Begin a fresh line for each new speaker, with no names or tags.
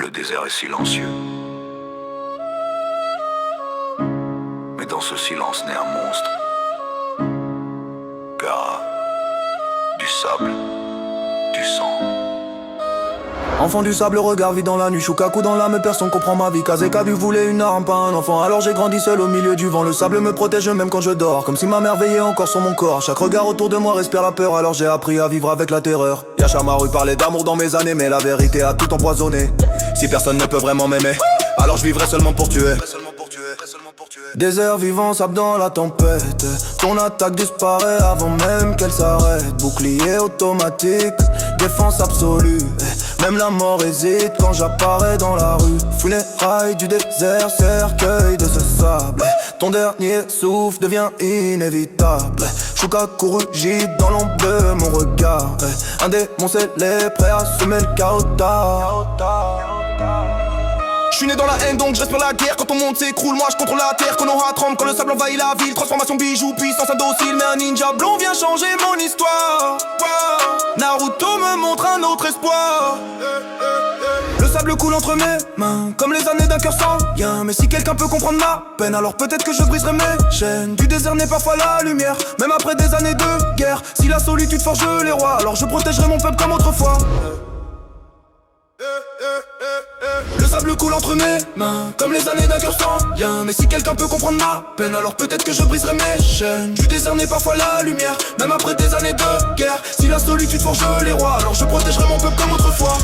Le désert est silencieux. Mais dans ce silence naît un monstre. Car du sable, du sang.
Enfant du sable, regard vide dans la nuit, Shukaku dans l'âme, personne comprend ma vie. Kazekabu voulait une arme, pas un enfant. Alors j'ai grandi seul au milieu du vent. Le sable me protège même quand je dors, comme si ma mère veillait encore sur mon corps. Chaque regard autour de moi respire la peur, alors j'ai appris à vivre avec la terreur. Yashamaru parlait d'amour dans mes années, mais la vérité a tout empoisonné. Si personne ne peut vraiment m'aimer, alors je vivrai seulement pour tuer. Désert vivant, sable dans la tempête. Ton attaque disparaît avant même qu'elle s'arrête. Bouclier automatique, défense absolue. Même la mort hésite quand j'apparais dans la rue. Funérailles du désert, cercueil de ce sable. Ton dernier souffle devient inévitable. Shukaku rugit dans l'ombre de mon regard. Un démon scellé, prêt à semer le chaos. J'suis né dans la haine donc je respire la guerre. Quand ton monde s'écroule, moi je contrôle la terre. Konoha tremble quand le sable envahit la ville. Transformation bijou, puissance indocile. Mais un ninja blond vient changer mon histoire. Naruto me montre un autre espoir. Le sable coule entre mes mains, comme les années d'un cœur sans lien. Mais si quelqu'un peut comprendre ma peine, alors peut-être que je briserai mes chaînes. Du désert naît parfois la lumière, même après des années de guerre. Si la solitude forge les rois, alors je protégerai mon peuple comme autrefois. Le sable coule entre mes mains, comme les années d'un cœur sans lien. Mais si quelqu'un peut comprendre ma peine, alors peut-être que je briserai mes chaînes. Du désert naît parfois la lumière, même après des années de guerre. Si la solitude forge les rois, alors je protégerai mon peuple comme autrefois.